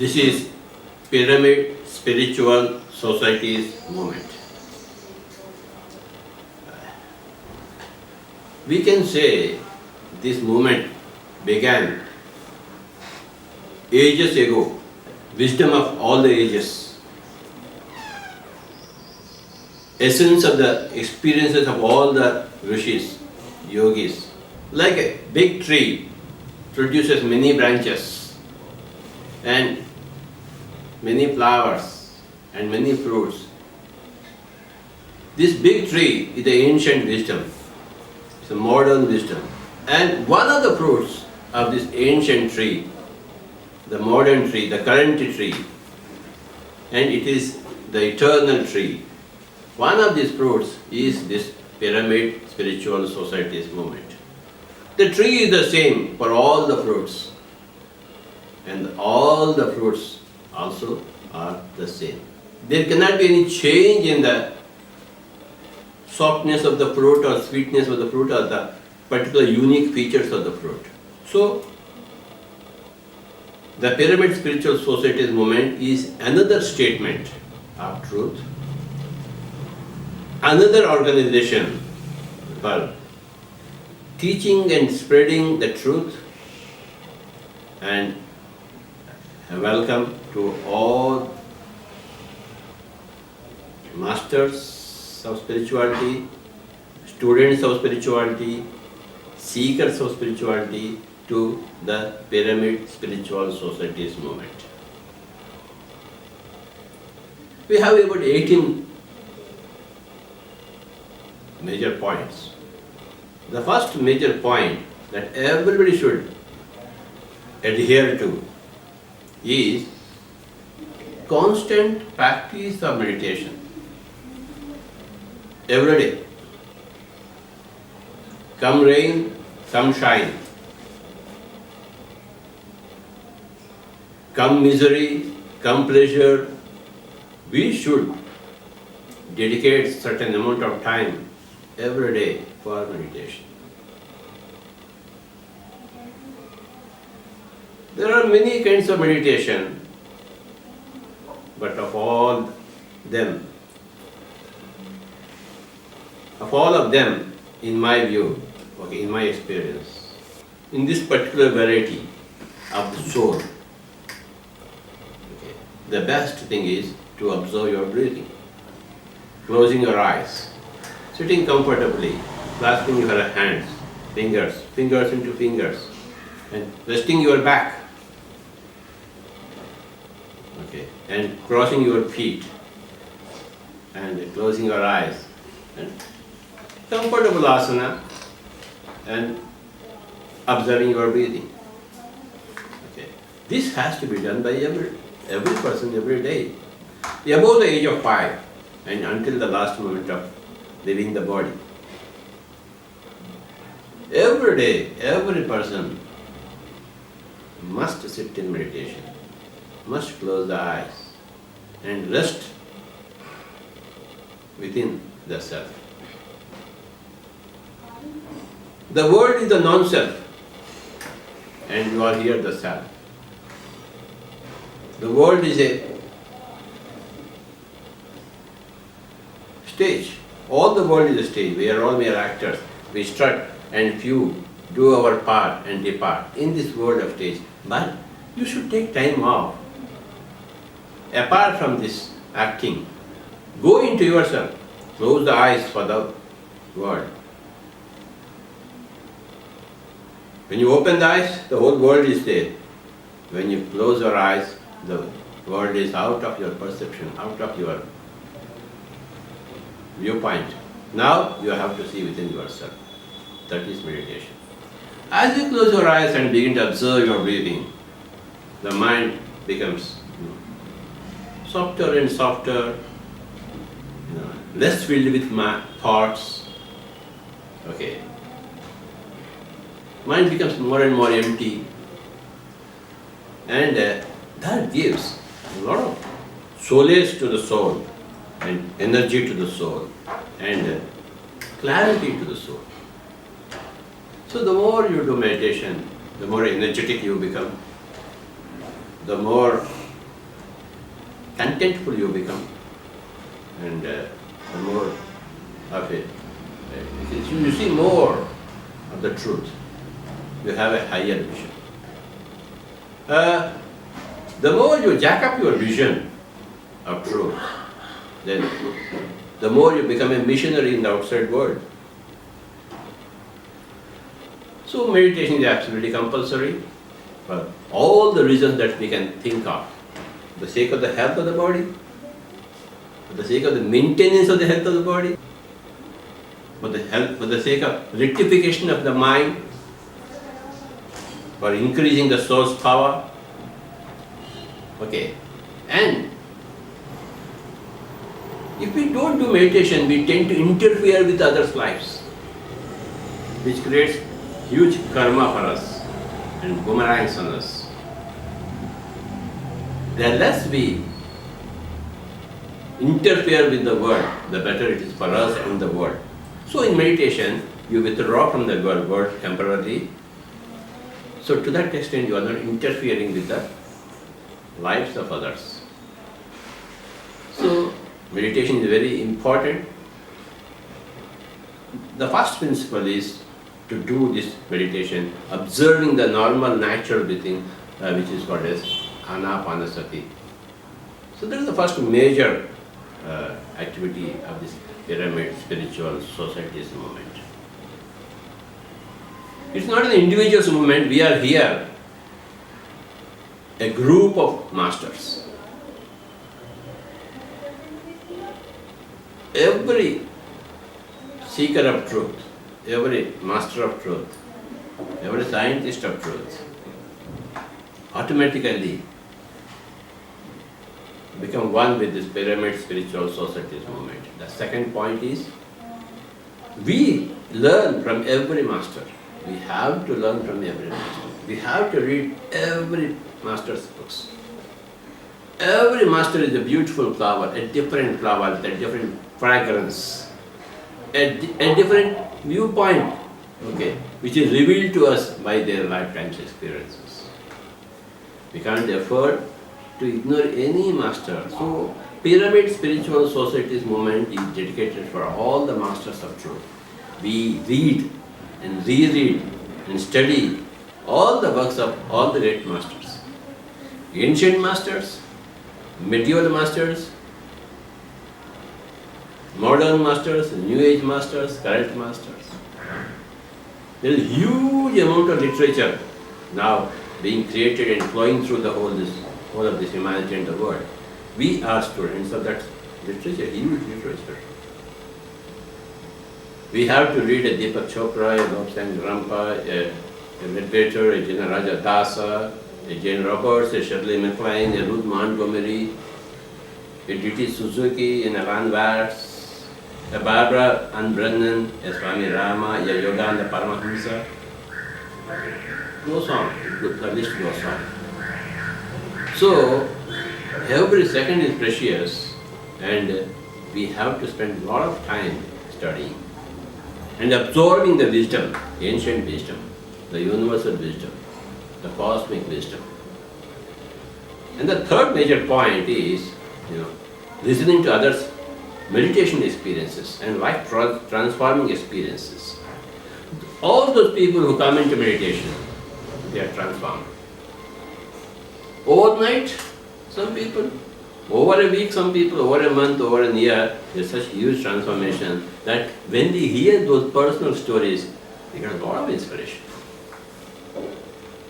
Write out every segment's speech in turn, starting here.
This is Pyramid Spiritual Society's movement. We can say this movement began ages ago, wisdom of all the ages, essence of the experiences of all the rishis, yogis. Like a big tree produces many branches and many flowers and many fruits. This big tree is the ancient wisdom, it's a modern wisdom. And one of the fruits of this ancient tree, the modern tree, the current tree, and it is the eternal tree. One of these fruits is this Pyramid Spiritual Society's movement. The tree is the same for all the fruits, and all the fruits also are the same. There cannot be any change in the softness of the fruit or sweetness of the fruit or the particular unique features of the fruit. So, the Pyramid Spiritual Society's movement is another statement of truth, another organization for teaching and spreading the truth, and a welcome to all masters of spirituality, students of spirituality, seekers of spirituality to the Pyramid Spiritual Society's movement. We have about 18 major points. The first major point that everybody should adhere to is constant practice of meditation. Every day. Come rain, come shine. Come misery, come pleasure. We should dedicate certain amount of time every day for meditation. There are many kinds of meditation, but of all of them, in my view, in my experience, in this particular variety of the soul, the best thing is to observe your breathing, closing your eyes, sitting comfortably, clasping your hands, fingers into fingers, and resting your back, and crossing your feet, and closing your eyes, and comfortable asana, and observing your breathing. This has to be done by every person every day, above the age of 5 and until the last moment of leaving the body. Every day, every person must sit in meditation, must close the eyes and rest within the self. The world is the non-self, and you are here the self. The world is a stage. All the world is a stage. We are all mere actors. We strut and few do our part and depart in this world of stage. But you should take time off. Apart from this acting, go into yourself. Close the eyes for the world. When you open the eyes, the whole world is there. When you close your eyes, the world is out of your perception, out of your viewpoint. Now you have to see within yourself. That is meditation. As you close your eyes and begin to observe your breathing, the mind becomes softer and softer, less filled with thoughts. Mind becomes more and more empty, and that gives a lot of solace to the soul, and energy to the soul, and clarity to the soul. So the more you do meditation, the more energetic you become, the more contentful you become, and the more of it, you see more of the truth. You have a higher vision. The more you jack up your vision of truth, then the more you become a missionary in the outside world. So meditation is absolutely compulsory for all the reasons that we can think of. For the sake of the health of the body, for the sake of the maintenance of the health of the body, for the sake of rectification of the mind, for increasing the source power. Okay. And if we don't do meditation, we tend to interfere with others' lives, which creates huge karma for us and boomerangs on us. The less we interfere with the world, the better it is for us and the world. So in meditation, you withdraw from the world temporarily. So to that extent, you are not interfering with the lives of others. So meditation is very important. The first principle is to do this meditation, observing the normal natural breathing, which is called as anapanasati. So that is the first major activity of this pyramid spiritual society's movement. It's not an individual's movement. We are here, a group of masters. Every seeker of truth, every master of truth, every scientist of truth automatically become one with this pyramid spiritual society's movement. The second point is, we learn from every master. We have to learn from every master. We have to read every master's books. Every master is a beautiful flower, a different flower with a different fragrance, a different viewpoint, okay, which is revealed to us by their lifetime's experiences. We can't afford to ignore any master. So, Pyramid Spiritual Society's movement is dedicated for all the masters of truth. We read and reread and study all the works of all the great masters. Ancient masters, medieval masters, modern masters, new age masters, current masters. There is a huge amount of literature now being created and flowing through the whole of this humanity and the world. We are students of that literature, huge literature. We have to read a Deepak Chopra, a Lobsang Rampa, a Medvedev, a Jena Raja Dasa, a Jane Roberts, a Shirley MacLaine, a Ruth Montgomery, a D.T. Suzuki, an Alan Watts, a Barbara Ann Brennan, a Swami Rama, a Yogananda Paramahamsa. Goes on, the list goes on. So, every second is precious, and we have to spend a lot of time studying and absorbing the wisdom, ancient wisdom, the universal wisdom, the cosmic wisdom. And the third major point is, listening to others' meditation experiences and life transforming experiences. All those people who come into meditation, they are transformed. Overnight, some people, over a week, some people, over a month, over a year, there's such huge transformation that when they hear those personal stories, they get a lot of inspiration.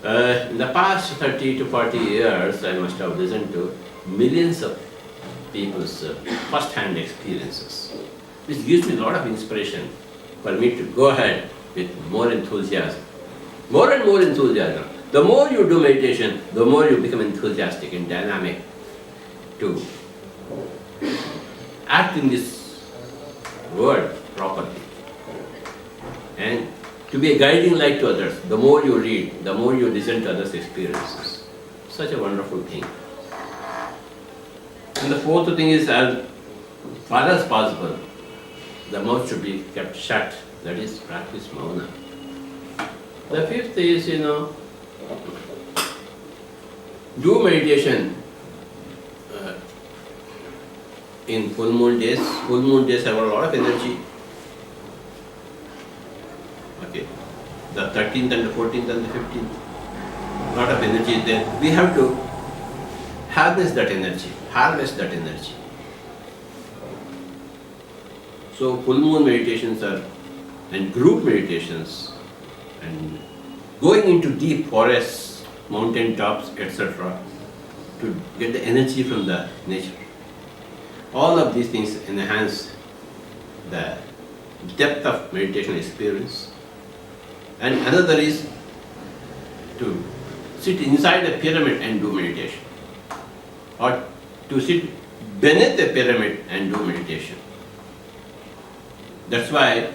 In the past 30 to 40 years, I must have listened to millions of people's first-hand experiences, which gives me a lot of inspiration for me to go ahead with more enthusiasm. More and more enthusiasm. The more you do meditation, the more you become enthusiastic and dynamic to act in this world properly. And to be a guiding light to others. The more you read, the more you listen to others' experiences. Such a wonderful thing. And the fourth thing is, as far as possible, the mouth should be kept shut. That is, practice mauna. The fifth is, do meditation in full moon days have a lot of energy. Okay, the 13th and the 14th and the 15th, lot of energy is there. We have to harness that energy. So full moon meditations and group meditations and going into deep forests, mountain tops, etc. to get the energy from the nature. All of these things enhance the depth of meditation experience. And another is to sit inside a pyramid and do meditation, or to sit beneath a pyramid and do meditation. That's why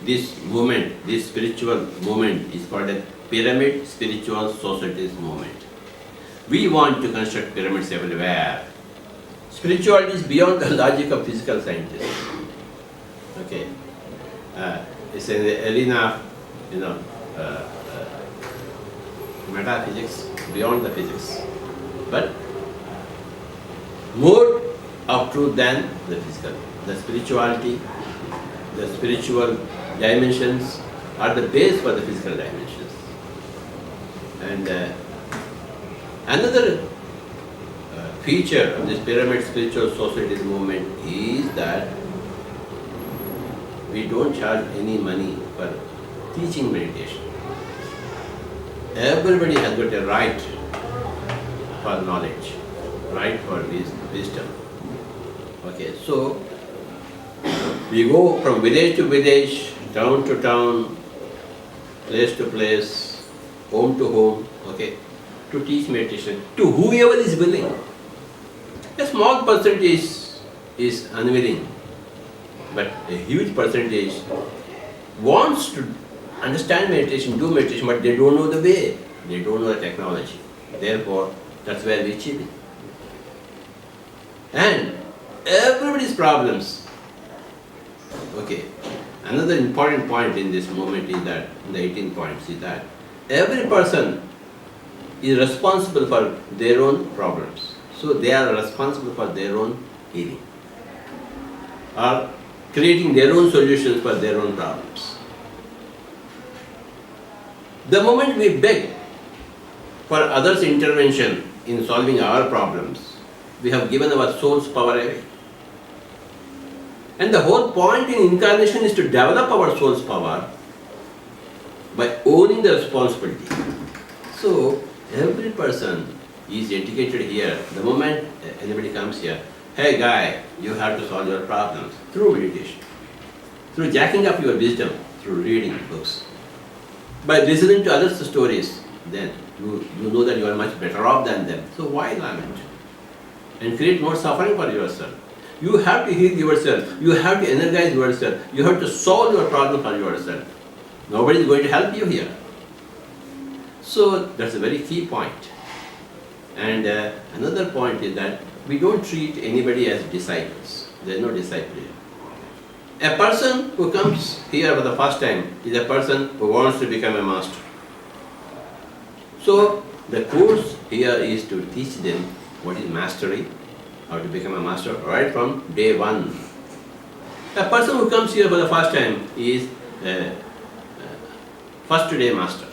this movement, this spiritual movement is called a Pyramid Spiritual Societies movement. We want to construct pyramids everywhere. Spirituality is beyond the logic of physical scientists. Okay, it's in the arena of, metaphysics, beyond the physics, but more of truth than the physical. The spirituality, the spiritual dimensions are the base for the physical dimensions. And another feature of this Pyramid Spiritual Societies movement is that we don't charge any money for teaching meditation. Everybody has got a right for knowledge, right for wisdom. Okay, so we go from village to village, town to town, place to place, home to home, okay, to teach meditation to whoever is willing. A small percentage is unwilling, but a huge percentage wants to understand meditation, do meditation, but they don't know the way, they don't know the technology. Therefore, that's where we chip in. And everybody's problems. Okay, another important point in this movement is that, in the 18 points, is that every person is responsible for their own problems. So they are responsible for their own healing, or creating their own solutions for their own problems. The moment we beg for others' intervention in solving our problems, we have given our soul's power away. And the whole point in incarnation is to develop our soul's power by owning the responsibility. So every person is educated here. The moment anybody comes here, hey guy, you have to solve your problems through meditation, through jacking up your wisdom, through reading books. By listening to others' stories, then you know that you are much better off than them. So why lament? And create more suffering for yourself. You have to heal yourself. You have to energize yourself. You have to solve your problem for yourself. Nobody is going to help you here. So that's a very key point. And another point is that we don't treat anybody as disciples. There is no disciple here. A person who comes here for the first time is a person who wants to become a master. So the course here is to teach them what is mastery, how to become a master right from day one. A person who comes here for the first time is a first day master.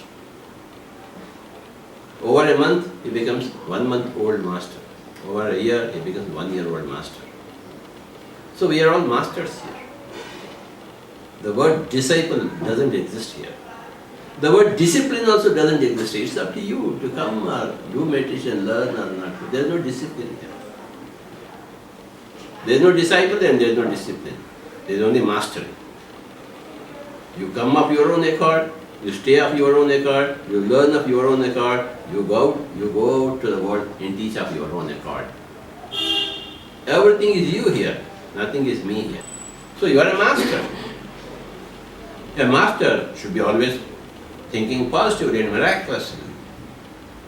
Over a month, he becomes 1 month old master. Over a year, he becomes 1 year old master. So we are all masters here. The word disciple doesn't exist here. The word discipline also doesn't exist here. It's up to you to come or do meditation, learn or not. There is no discipline here. There is no disciple and there is no discipline. There is only mastery. You come of your own accord, you stay of your own accord, you learn of your own accord, you go out to the world and teach of your own accord. Everything is you here, nothing is me here. So you are a master. A master should be always thinking positively and miraculously.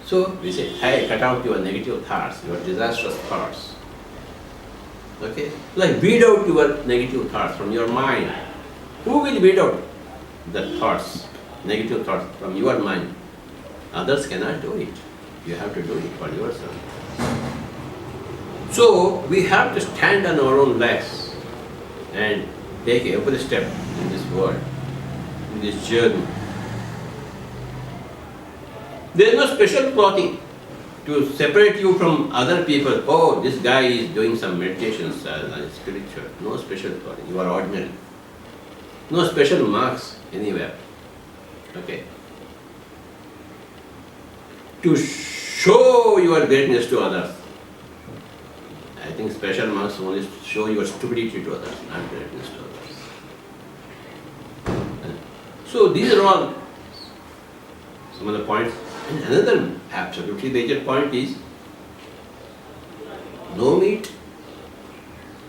So we say, hey, cut out your negative thoughts, your disastrous thoughts. Okay? Like weed out your negative thoughts from your mind. Who will weed out the thoughts, negative thoughts from your mind? Others cannot do it. You have to do it for yourself. So we have to stand on our own legs and take every step in this world, in this journey. There is no special clothing to separate you from other people. Oh, this guy is doing some meditations, spiritual. No special clothing. You are ordinary. No special marks anywhere. Okay. To show your greatness to others. I think special marks only show your stupidity to others, not greatness to others. So these are all some of the points. And another absolutely major point is no meat,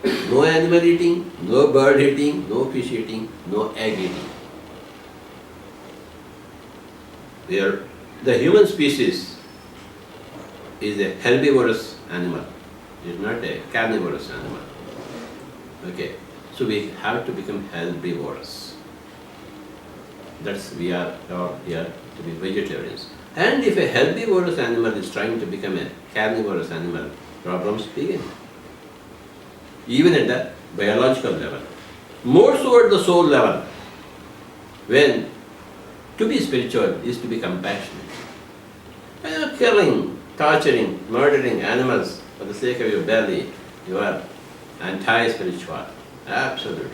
no animal eating, no bird eating, no fish eating, no egg eating. The human species is a herbivorous animal. It is not a carnivorous animal. Okay, so we have to become herbivorous. We are here to be vegetarians. And if a herbivorous animal is trying to become a carnivorous animal, problems begin. Even at the biological level. More so at the soul level. When to be spiritual is to be compassionate. And killing, torturing, murdering animals for the sake of your belly, you are anti-spiritual. Absolutely.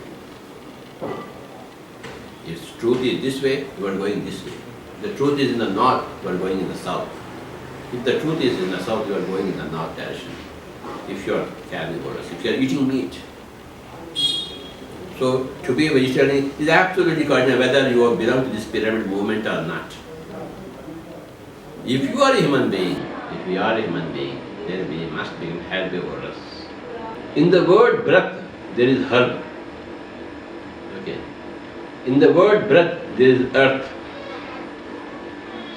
If truth is this way, you are going this way. The truth is in the north, you are going in the south. If the truth is in the south, you are going in the north direction. If you are carnivorous, if you are eating meat. So, to be a vegetarian is absolutely cardinal whether you belong to this pyramid movement or not. If you are a human being, if we are a human being, then we must be herbivorous. In the word breath, there is herb. Okay. In the word breath, there is earth.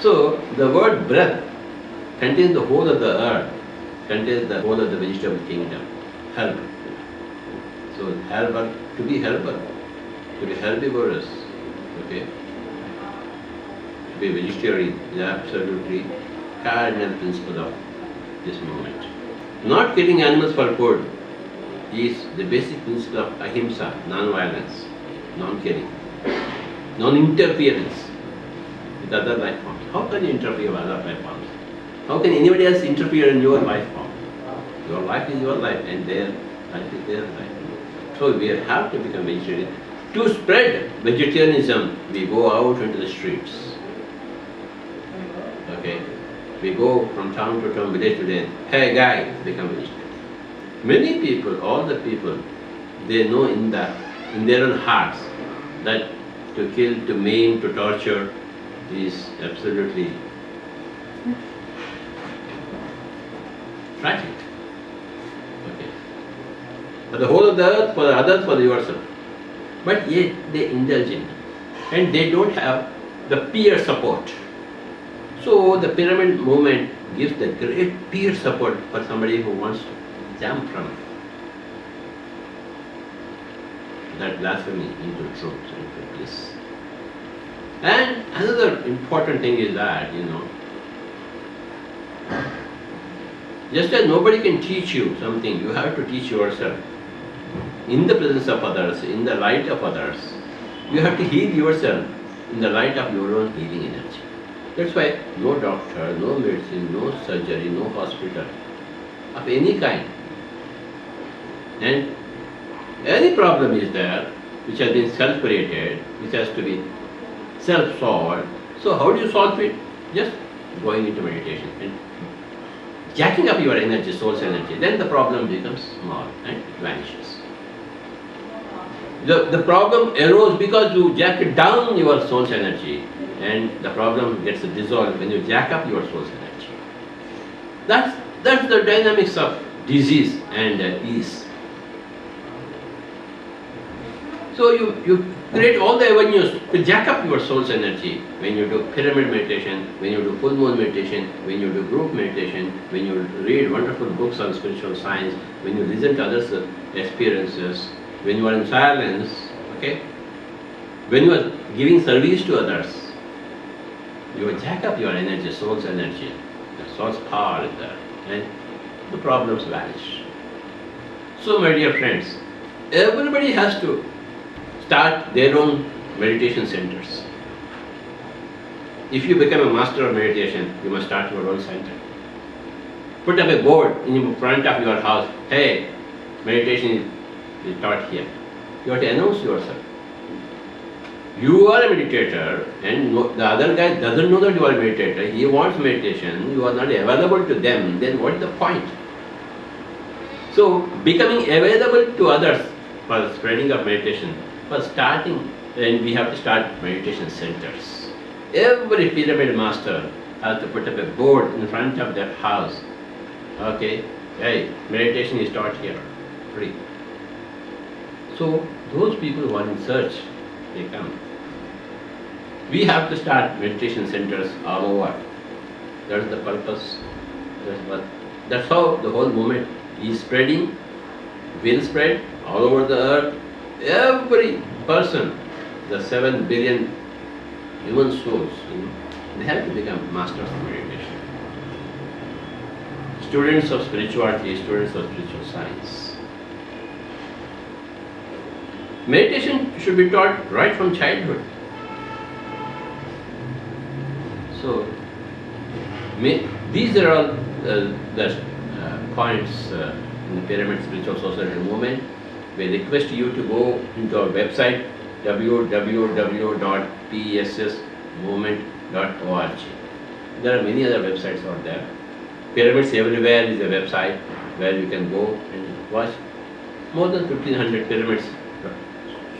So, the word breath contains the whole of the earth, contains the whole of the vegetable kingdom, herb. So, herbal, to be herbal, to be herbivorous, okay, to be vegetarian is absolutely cardinal principle of this movement. Not killing animals for food is the basic principle of ahimsa, non-violence, non-killing, non-interference with other life forms. How can you interfere with other life forms? How can anybody else interfere in your life form? Your life is your life and their life is their life. So we have to become vegetarian. To spread vegetarianism, we go out into the streets. Okay? We go from town to town, village to village. Hey guy, become vegetarian. Many people, all the people, they know in their own hearts that to kill, to maim, to torture is absolutely tragic. Okay. For the whole of the earth, for the others, for yourself. But yet they indulge in it. And they don't have the peer support. So the pyramid movement gives the great peer support for somebody who wants to jump from that blasphemy into truth, into bliss. And another important thing is that, just as nobody can teach you something, you have to teach yourself. In the presence of others, in the light of others, you have to heal yourself in the light of your own healing energy. That's why no doctor, no medicine, no surgery, no hospital of any kind. And any problem is there which has been self-created, which has to be self-solved. So how do you solve it? Just going into meditation and jacking up your energy, soul's energy. Then the problem becomes small and vanishes. The problem arose because you jacked down your soul's energy, and the problem gets dissolved when you jack up your soul's energy. That's the dynamics of disease and ease. So you create all the avenues to jack up your soul's energy when you do pyramid meditation, when you do full moon meditation, when you do group meditation, when you read wonderful books on spiritual science, when you listen to others' experiences, when you are in silence, okay? When you are giving service to others, you jack up your energy, soul's energy. The soul's power is there, and the problems vanish. So my dear friends, everybody has to start their own meditation centers. If you become a master of meditation, you must start your own center. Put up a board in front of your house. Hey, meditation is taught here. You have to announce yourself. You are a meditator and the other guy doesn't know that you are a meditator. He wants meditation. You are not available to them. Then what is the point? So becoming available to others for spreading of meditation, for starting, then we have to start meditation centers. Every pyramid master has to put up a board in front of their house. Okay, hey, meditation is taught here, free. So those people who are in search, they come. We have to start meditation centers all over. That's the purpose. That's how the whole movement is spreading, will spread all over the earth. Every person, the 7 billion human souls, they have to become masters of meditation. Students of spirituality, students of spiritual science. Meditation should be taught right from childhood. So, these are all the points in the Pyramid Spiritual Society movement. We request you to go into our website www.pssmovement.org. There are many other websites out there. Pyramids Everywhere is a website where you can go and watch more than 1500 pyramids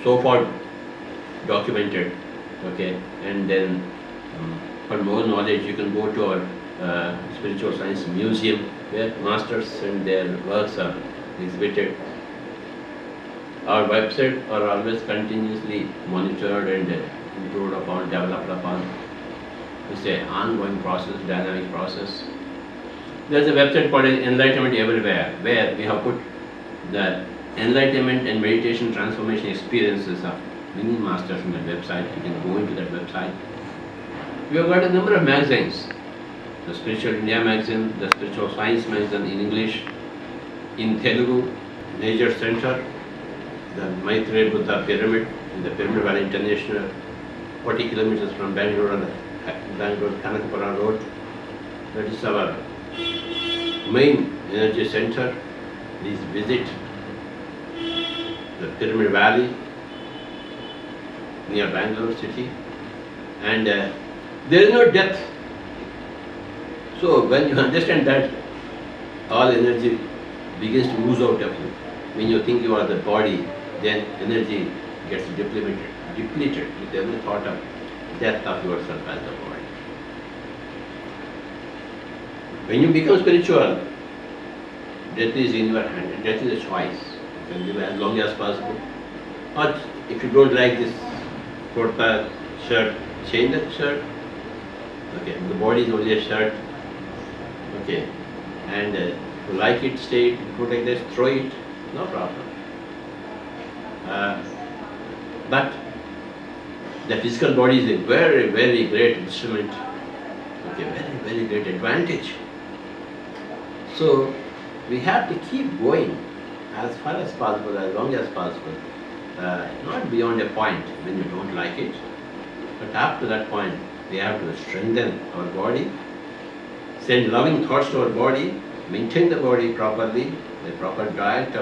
so far documented. Okay, and then for more knowledge you can go to our Spiritual Science Museum where masters and their works are exhibited. Our website are always continuously monitored and improved upon, developed upon. It's an ongoing process, dynamic process. There's a website called Enlightenment Everywhere where we have put the enlightenment and meditation transformation experiences of many masters in that website. You can go into that website. We have got a number of magazines. The Spiritual India magazine, the Spiritual Science magazine in English, in Telugu, Nature Center, the Maitreya Buddha Pyramid in the Pyramid Valley International, 40 kilometers from Bangalore on the Bangalore Kanakapura Road. That is our main energy center. Please visit the Pyramid Valley near Bangalore city. And there is no death. So when you understand that, all energy begins to ooze out of you. When you think you are the body, then energy gets depleted with every thought of death of yourself as the body. When you become spiritual, death is in your hand. Death is a choice. You can live as long as possible. Or if you don't like this kurta shirt, change that shirt. Okay, the body is only a shirt. Okay, and if you like it, stay it. If you don't like this, throw it. No problem. But the physical body is a very, very great instrument. Okay, very, very great advantage. So we have to keep going as far as possible, as long as possible. Not beyond a point when you don't like it, but up to that point, we have to strengthen our body, send loving thoughts to our body, maintain the body properly, the proper diet,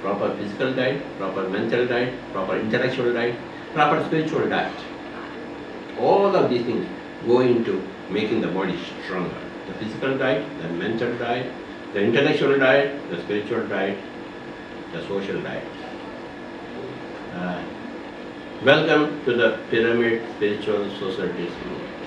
proper physical diet, proper mental diet, proper intellectual diet, proper spiritual diet. All of these things go into making the body stronger. The physical diet, the mental diet, the intellectual diet, the spiritual diet, the social diet. Welcome to the Pyramid Spiritual Society's movement.